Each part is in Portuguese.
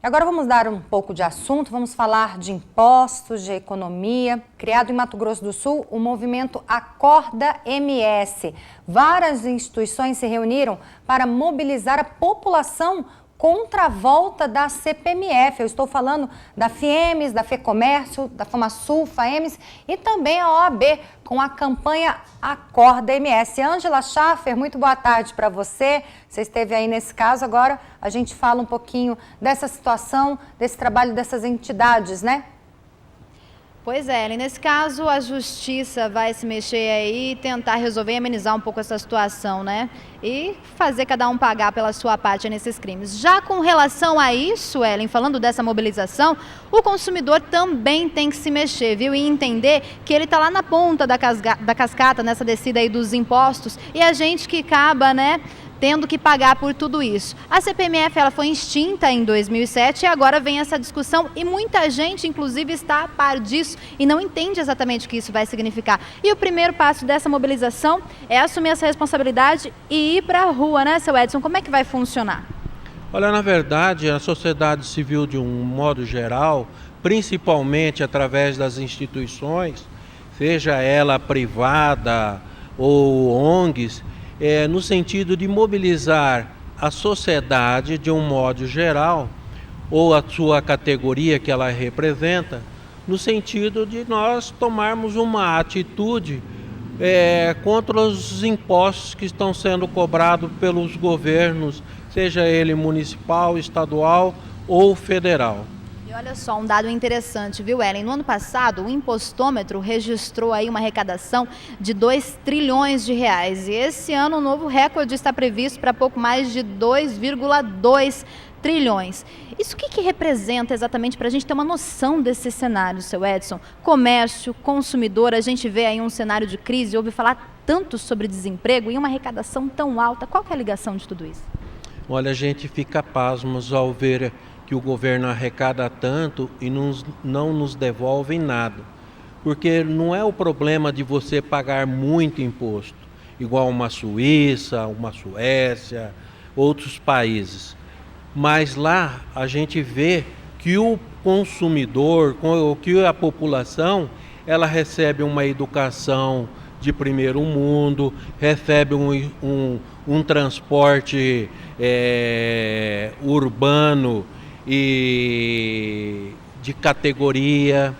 Agora vamos dar um pouco de assunto, vamos falar de impostos, de economia. Criado em Mato Grosso do Sul, o movimento Acorda MS. Várias instituições se reuniram para mobilizar a população contra a volta da CPMF. Eu estou falando da FIEMES, da FEComércio, da FamaSul, FAEMES e também a OAB, com a campanha Acorda MS. Ângela Schaffer, muito boa tarde para você. Você esteve aí nesse caso, agora a gente fala um pouquinho dessa situação, desse trabalho dessas entidades, né? Pois é, Ellen, nesse caso a justiça vai se mexer aí e tentar resolver e amenizar um pouco essa situação, né? E fazer cada um pagar pela sua parte nesses crimes. Já com relação a isso, Ellen, falando dessa mobilização, o consumidor também tem que se mexer, viu? E entender que ele está lá na ponta da cascata, nessa descida aí dos impostos, e a gente que acaba, né, tendo que pagar por tudo isso. A CPMF ela foi extinta em 2007 e agora vem essa discussão e muita gente, inclusive, está a par disso e não entende exatamente o que isso vai significar. E o primeiro passo dessa mobilização é assumir essa responsabilidade e ir para a rua, né, seu Edson? Como é que vai funcionar? Olha, na verdade, a sociedade civil, de um modo geral, principalmente através das instituições, seja ela privada ou ONGs, no sentido de mobilizar a sociedade de um modo geral, ou a sua categoria que ela representa, no sentido de nós tomarmos uma atitude contra os impostos que estão sendo cobrados pelos governos, seja ele municipal, estadual ou federal. Olha só, um dado interessante, viu, Ellen? No ano passado, o impostômetro registrou aí uma arrecadação de 2 trilhões de reais. E esse ano, o novo recorde está previsto para pouco mais de 2,2 trilhões. Isso o que representa exatamente para a gente ter uma noção desse cenário, seu Edson? Comércio, consumidor, a gente vê aí um cenário de crise, ouve falar tanto sobre desemprego e uma arrecadação tão alta. Qual que é a ligação de tudo isso? Olha, a gente fica pasmos ao ver que o governo arrecada tanto e não nos devolve nada. Porque não é o problema de você pagar muito imposto, igual uma Suíça, uma Suécia, outros países. Mas lá a gente vê que o consumidor, que a população, ela recebe uma educação de primeiro mundo, recebe um transporte urbano e de categoria,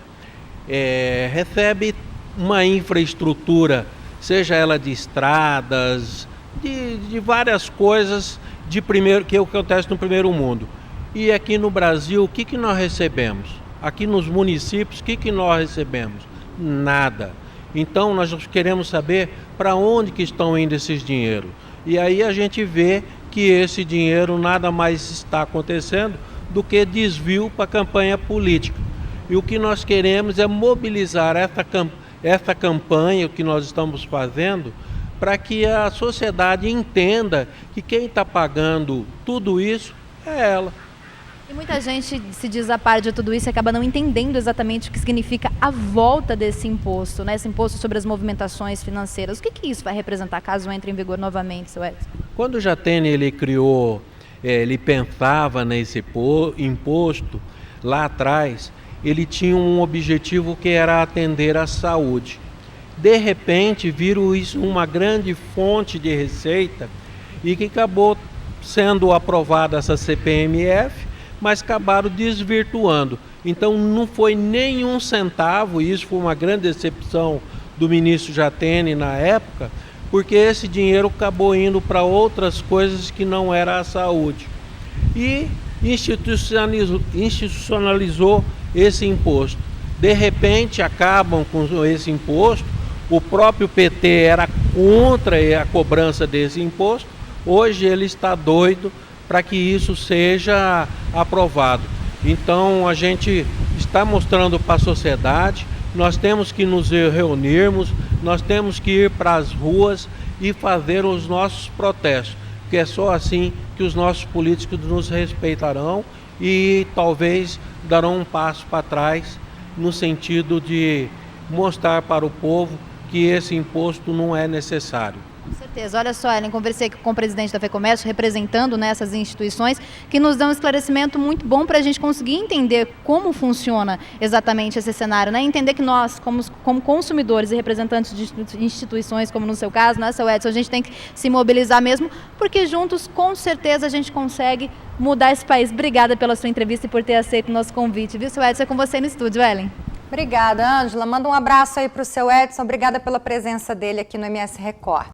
recebe uma infraestrutura, seja ela de estradas, de várias coisas de primeiro, que acontece no primeiro mundo. E aqui no Brasil, o que nós recebemos? Aqui nos municípios, o que nós recebemos? Nada. Então nós queremos saber para onde que estão indo esses dinheiros. E aí a gente vê que esse dinheiro nada mais está acontecendo do que desvio para campanha política. E o que nós queremos é mobilizar essa campanha que nós estamos fazendo para que a sociedade entenda que quem está pagando tudo isso é ela. E muita gente se diz a par de tudo isso e acaba não entendendo exatamente o que significa a volta desse imposto, né? Esse imposto sobre as movimentações financeiras. O que isso vai representar caso entre em vigor novamente, seu Edson? Quando o Jatene ele criou, ele pensava nesse imposto lá atrás, ele tinha um objetivo que era atender à saúde. De repente, viram isso uma grande fonte de receita e que acabou sendo aprovada essa CPMF, mas acabaram desvirtuando. Então não foi nenhum centavo, e isso foi uma grande decepção do ministro Jatene na época, porque esse dinheiro acabou indo para outras coisas que não era a saúde. E institucionalizou esse imposto. De repente acabam com esse imposto, o próprio PT era contra a cobrança desse imposto, hoje ele está doido para que isso seja aprovado. Então a gente está mostrando para a sociedade, nós temos que nos reunirmos, nós temos que ir para as ruas e fazer os nossos protestos, porque é só assim que os nossos políticos nos respeitarão e talvez darão um passo para trás no sentido de mostrar para o povo que esse imposto não é necessário. Com certeza. Olha só, Ellen, conversei com o presidente da FEComércio, representando nessas instituições, que nos dão um esclarecimento muito bom para a gente conseguir entender como funciona exatamente esse cenário, né? Entender que nós, como consumidores e representantes de instituições, como no seu caso, né, seu Edson, a gente tem que se mobilizar mesmo, porque juntos, com certeza, a gente consegue mudar esse país. Obrigada pela sua entrevista e por ter aceito o nosso convite, viu, seu Edson? É com você no estúdio, Ellen. Obrigada, Ângela. Manda um abraço aí para o seu Edson. Obrigada pela presença dele aqui no MS Record.